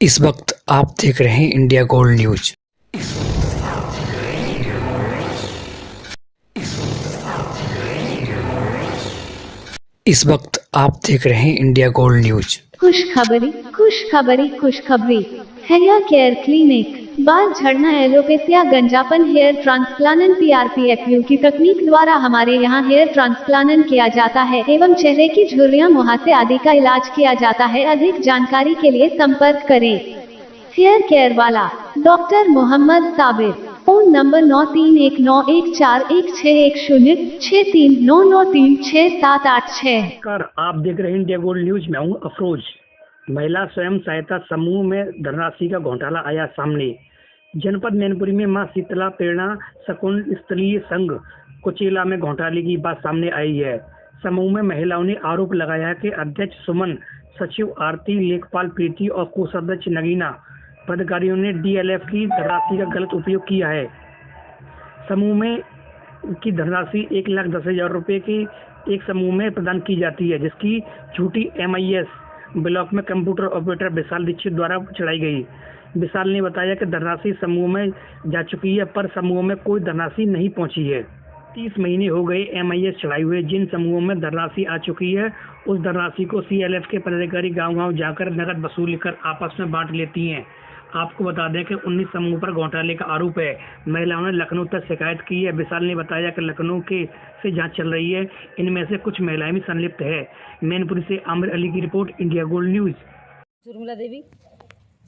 इस वक्त आप देख रहे हैं इंडिया गोल्ड न्यूज। इस वक्त आप देख रहे हैं इंडिया गोल्ड न्यूज। खुशखबरी खुशखबरी खुशखबरी। हेयर केयर क्लिनिक, बाल झड़ना, एलोपेशिया, गंजापन, हेयर ट्रांसप्लांट, PRPFU की तकनीक द्वारा हमारे यहाँ हेयर ट्रांसप्लांट किया जाता है एवं चेहरे की झुर्रियां, मुहासे आदि का इलाज किया जाता है। अधिक जानकारी के लिए संपर्क करें। हेयर केयर वाला doctor Mohammad Sabir. Phone number 939141063639936786। कर आप देख रहे हैं इंडिया गोल्ड न्यूज। मैं हूं अफरोज। महिला स्वयं सहायता समूह में धनराशि का घोटाला आया सामने। जनपद मैनपुरी में मां शीतला प्रेरणा शकुन स्त्रीय संघ कुचेला में घोटाले की बात सामने आई है। समूह में महिलाओं ने आरोप लगाया है कि अध्यक्ष सुमन, सचिव आरती, लेखपाल प्रीति और कोषाध्यक्ष नगीना पदाधिकारियों ने DLF की धनराशि का गलत उपयोग किया है। समूह में की धनराशि 1,10,000 रुपये की एक समूह में प्रदान की जाती है, जिसकी झूठी MIS ब्लॉक में कंप्यूटर ऑपरेटर विशाल दीक्षित द्वारा चढ़ाई गई। विशाल ने बताया कि धनराशि समूह में जा चुकी है, पर समूह में कोई धनराशि नहीं पहुंची है। 30 महीने हो गए MIS चढ़ाई हुए। जिन समूहों में धनराशि आ चुकी है, उस धनराशि को CLF के पदाधिकारी गांव-गांव जाकर नकद वसूल कर आपस में बांट लेती हैं। आपको बता दें कि 19 समूह पर घोटाले का आरोप है। महिलाओं ने लखनऊ तक शिकायत की है। विशाल ने बताया कि लखनऊ के से जांच चल रही है, इनमें से कुछ महिलाएं भी संलिप्त है। मैनपुरी से आमिर अली की report, India gold news. Urmila Devi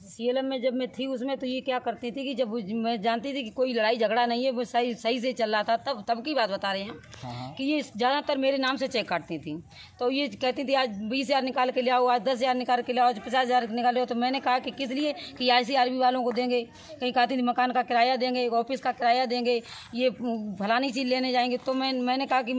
CLM में जब मैं थी उसमें तो ये क्या करती थी कि जब मैं जानती थी कि कोई लड़ाई झगड़ा नहीं है, वो सही से चल रहा था, तब की बात बता रहे हैं कि ये ज़्यादातर मेरे नाम से चेक काटती थी। तो ये कहती थी आज 20,000 निकाल के ले आओ, आज 10,000 निकाल के ले आओ, आज 50,000 निकाल ले आओ। तो मैंने कहा कि किस लिए, कि ICRB वालों को देंगे, कहीं कहती थी मकान का किराया देंगे, ऑफिस का किराया देंगे, ये फलानी चीज़ लेने जाएंगे। तो मैंने कहा कि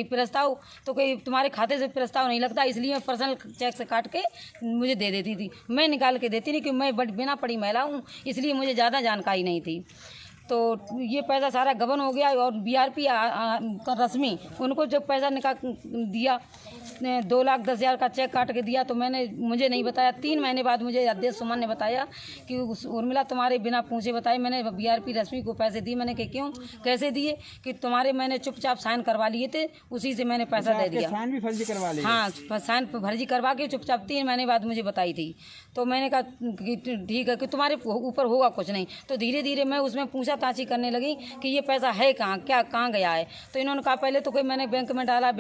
प्रस्ताव तो कहीं तुम्हारे खाते से प्रस्ताव नहीं लगता, इसलिए मैं पर्सनल चेक से काट के मुझे दे देती थी। मैं निकाल के देती नहीं, कि मैं बिना पढ़ी महिला हूँ, इसलिए मुझे ज़्यादा जानकारी नहीं थी। तो ये पैसा सारा गबन हो गया। और BRP का रश्मि, उनको जो पैसा निकाल दिया, 2,10,000 का चेक काट के दिया, तो मुझे नहीं बताया। 3 महीने बाद मुझे अध्यक्ष सुमन ने बताया कि उर्मिला तुम्हारे बिना पूछे बताए मैंने BRP रश्मि को पैसे दिए। मैंने कहा क्यों, कैसे दिए, कि तुम्हारे मैंने चुपचाप साइन करवा लिए थे, उसी से मैंने पैसा दे दिया। साइन भी फर्जी करवा लिए? हाँ, साइन फर्जी करवा के चुपचाप 3 महीने बाद मुझे बताई थी। तो मैंने कहा कि ठीक है, कि तुम्हारे ऊपर होगा कुछ नहीं। तो धीरे धीरे मैं उसमें पूछताछी करने लगी कि ये पैसा है कहाँ गया है। तो इन्होंने कहा पहले तो कोई मैंने बैंक में डाला,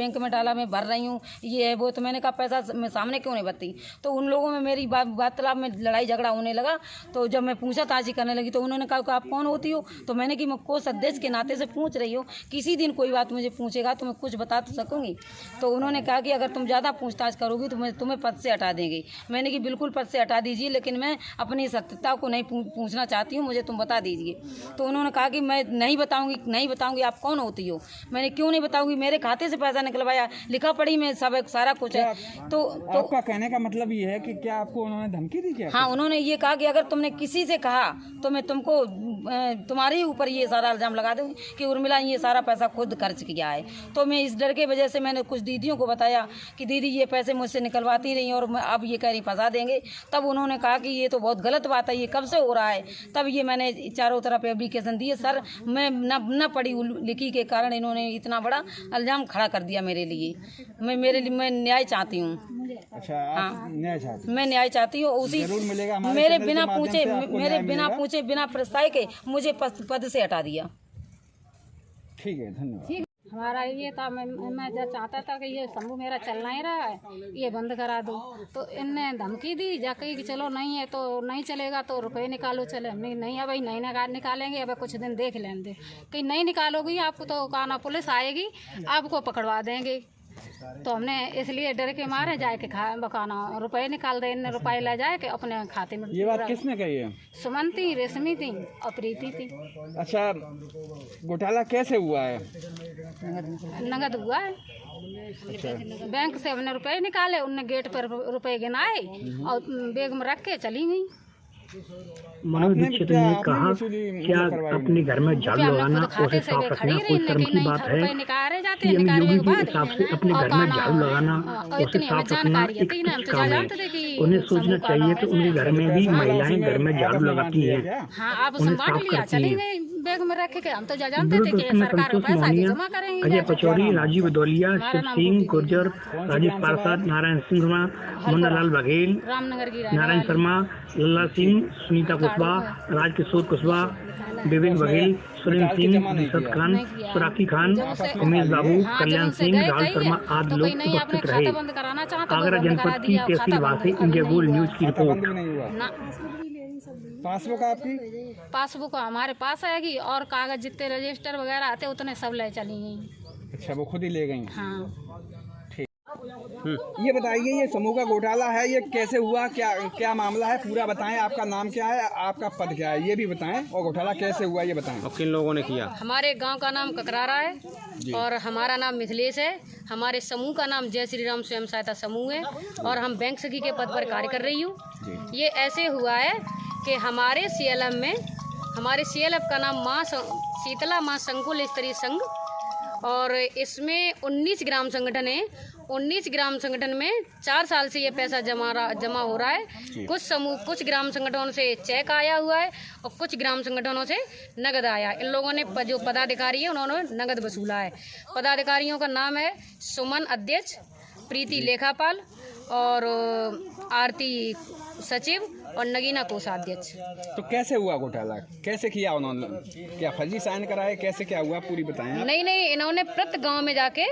मैं भर रही हूँ, ये है वो। तो मैंने कहा पैसा मैं सामने क्यों नहीं बताई। तो उन लोगों में मेरी वार्तालाप में लड़ाई झगड़ा होने लगा। तो जब मैं पूछताछी करने लगी तो उन्होंने कहा कि आप कौन होती हो। तो मैंने कि मैं कोष अध्यक्ष के नाते से पूछ रही हूँ, किसी दिन कोई बात मुझे पूछेगा तो मैं कुछ बता तो सकूँगी। तो उन्होंने कहा कि अगर तुम ज़्यादा पूछताछ करोगी तो मैं तुम्हें पद से हटा देंगे। मैंने कि बिल्कुल पद से हटा दीजिए, लेकिन मैं अपनी सत्यता को नहीं पूछना चाहती हूँ, मुझे तुम बता दीजिए। तो उन्होंने कहा कि मैं नहीं बताऊंगी आप कौन होती हो। मैंने क्यों नहीं बताऊंगी, मेरे खाते से पैसा निकलवाया, लिखा पढ़ी में सब सारा कुछ है। तो आपका कहने का मतलब ये है कि क्या आपको उन्होंने धमकी दी क्या? हाँ, उन्होंने ये कहा कि अगर तुमने किसी से कहा तो मैं तुमको तुम्हारे ही ऊपर ये सारा इल्जाम लगा दूंगी कि उर्मिला ये सारा पैसा खुद खर्च किया है। तो मैं इस डर के वजह से मैंने कुछ दीदियों को बताया कि दीदी ये पैसे मुझसे निकलवाती रही और अब ये कह रही फंसा देंगे। तब उन्होंने कहा कि ये तो बहुत गलत बात है, ये कब से हो रहा है। तब ये मैंने चारों तरफ एप्लीकेशन दिए। सर मैं न पढ़ी लिखी के कारण इन्होंने इतना बड़ा इल्जाम खड़ा कर दिया मेरे लिए। मैं न्याय चाहती हूँ। अच्छा, हाँ, न्याय चाहती हूँ। मैं न्याय चाहती हूँ। उसी मेरे बिना पूछे बिना प्रस्ताव के मुझे पद से हटा दिया। ठीक है, धन्यवाद। हमारा ये था, मैं जब चाहता था कि ये समूह मेरा चलना ही रहा है, ये बंद करा दो। तो इनने धमकी दी जाके कि चलो नहीं है तो नहीं चलेगा, तो रुपए निकालो। चले हमने नहीं है भाई, नहीं निकालेंगे, अब कुछ दिन देख लें दे। कि नहीं निकालोगी आपको तो कहना पुलिस आएगी, आपको पकड़वा देंगे। तो हमने इसलिए डर के मारे जाए के बकाना रुपए निकाल दे, इन रुपए ले जाए के अपने खाते में। ये बात किसने कही है? सुमन थी, रेशमी थी और प्रीति थी। अच्छा, घोटाला कैसे हुआ है? नगद हुआ है। अच्छा, बैंक से हमने रुपए निकाले, उनने गेट पर रुपए गिनाए और बैग में रख के चली गई। मनोज दीक्षित ने कहा क्या अपने घर में झाड़ू लगाना और साफ रखना कोई शर्म की बात है? आते हैं सीएम निकालने योगी के के बाद हिसाब से अपने और घर में खाना झाड़ू लगाना और और उसे इतनी हमें साफ रखना जानकारी है एक तीन हम उचित तो काम है। जानते थे कि उन्हें सोचना समूह का चाहिए कि उनके घर में भी पैसा महिलाएं घर में झाड़ू आपस में लगाती बांट लिया हैं, क्या? हाँ आप उन्हें बांट साफ लिया करती चले हैं। गए बैग में रख के हम तो जानते थे विरोध कि में सरकार को संतोष पैसा मोहनिया, जमा करेंगे अजय पचौरी, राजीव दौलिया, हमारा शिव नाम सिंह गोपी गुर्जर, राजेश पार्षद, नारायण सिंह, मुन्नालाल बघेल, रामनगर की रहने नारायण वाली शर्मा, लल्ला सिंह, सुनीता कुशवाहा, राजकिशोर कुशवाहा, विवेक बघेल, सुरेंद्र सिंह, रिशद खान, सुराकी खान, उमेश बाबू, हाँ, जब कल्याण उनसे सिंह, गए राहुल कहीं शर्मा है, आदि तो लोग कहीं नहीं आपने उपस्थित खाता रहे। बंद कराना चाहता आगरा वो बंद करा जनपद की दिया, तहसील खाता वासी, बंद इंडिया अभी गोल्ड नहीं न्यूज की खाता बंद रिपोर्ट। भी नहीं हुआ। ना पासबुक आपकी? पासबुक हमारे पास आएगी और कागज जितने रजिस्टर वगैरह आते उतने सब ले चली गई। अच्छा, वो खुद ही ले गई। हाँ ये बताइए, ये समूह का घोटाला है, ये कैसे हुआ, क्या क्या मामला है, पूरा बताएं। आपका नाम क्या है, आपका पद क्या है, ये भी बताएं, और घोटाला कैसे हुआ ये बताएं। और किन लोगों ने किया? हमारे गांव का नाम ककरारा है और हमारा नाम मिथिलेश है। हमारे समूह का नाम जय श्री राम स्वयं सहायता समूह है और हम बैंक सखी के पद पर कार्य कर रही हूँ। ये ऐसे हुआ है कि हमारे सीएलएफ में, हमारे सीएलएफ का नाम शीतला माँ संकुल स्तरीय संघ और इसमें 19 ग्राम संगठन है। 19 ग्राम संगठन में 4 साल से ये पैसा जमा हो रहा है। कुछ ग्राम संगठनों से चेक आया हुआ है और कुछ ग्राम संगठनों से नगद आया। इन लोगों ने जो पदाधिकारी है उन्होंने नगद वसूला है। पदाधिकारियों का नाम है सुमन अध्यक्ष, प्रीति लेखापाल और आरती सचिव और नगीना कोषाध्यक्ष। तो कैसे हुआ घोटाला, कैसे किया उन्होंने, क्या फर्जी साइन कराए, कैसे क्या हुआ, पूरी बताएं आप। नहीं, इन्होंने प्रति गांव में जाके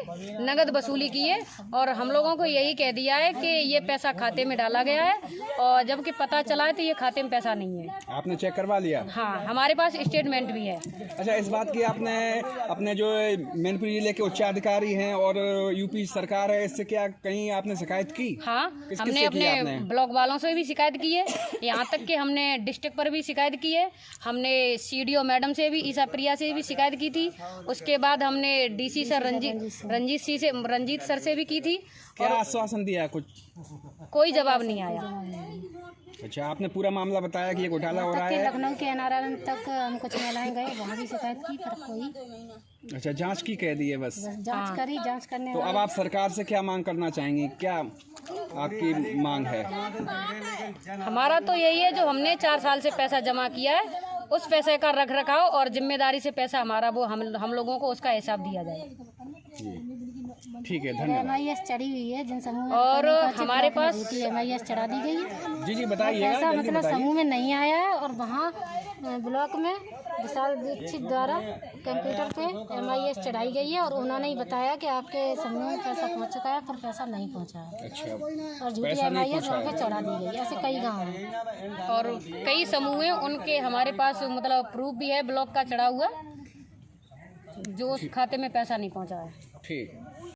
नगद वसूली की है और हम लोगों को यही कह दिया है कि ये पैसा खाते में डाला गया है और जबकि पता चला है तो ये खाते में पैसा नहीं है। आपने चेक करवा लिया? हाँ, हमारे पास स्टेटमेंट भी है। अच्छा, इस बात की आपने अपने जो मैनपुरी जिले के उच्चाधिकारी हैं और यूपी सरकार है, इससे क्या कहीं आपने शिकायत की? हाँ, हमने अपने ब्लॉक वालों से भी शिकायत की है, यहाँ तक कि हमने डिस्ट्रिक्ट पर भी शिकायत की है। हमने सीडीओ मैडम से भी, ईसा प्रिया से भी शिकायत की थी। उसके बाद हमने डीसी सर रंजीत सर से भी की थी। क्या आश्वासन दिया? कुछ कोई जवाब नहीं आया। अच्छा, आपने पूरा मामला बताया कि ये घोटाला हो रहा है। लखनऊ के एनआरएन तक हम कुछ महिलाएं गए, वहाँ भी शिकायत की पर कोई अच्छा, जांच की कह दी है बस। जांच करी, जांच करने तो अब आप सरकार से क्या मांग करना चाहेंगी, क्या आपकी मांग है? हमारा तो यही है, जो हमने 4 साल से पैसा जमा किया है उस पैसे का रख रखाव और जिम्मेदारी से पैसा हमारा वो हम लोगों को उसका हिसाब दिया जाए। ठीक है, धन्यवाद। MIS चढ़ी हुई है जिन समूह और हमारे पास MIS चढ़ा दी गई है। जी बताइएगा, पैसा जल्दी मतलब बताइए। समूह में नहीं आया है और वहाँ ब्लॉक में विशाल दीक्षित द्वारा कंप्यूटर पे MIS चढ़ाई गई है और उन्होंने ही बताया कि आपके समूह में पैसा पहुँच चुका है, पर पैसा नहीं पहुँचा है। अच्छा, और झूठी पैसा नहीं MIS वहाँ पहुँचा पे चढ़ा दी गई। ऐसे कई गाँव हैं और कई समूह हैं, उनके हमारे पास मतलब प्रूफ भी है ब्लॉक का चढ़ा हुआ, जो उस खाते में पैसा नहीं पहुंचा है। ठीक।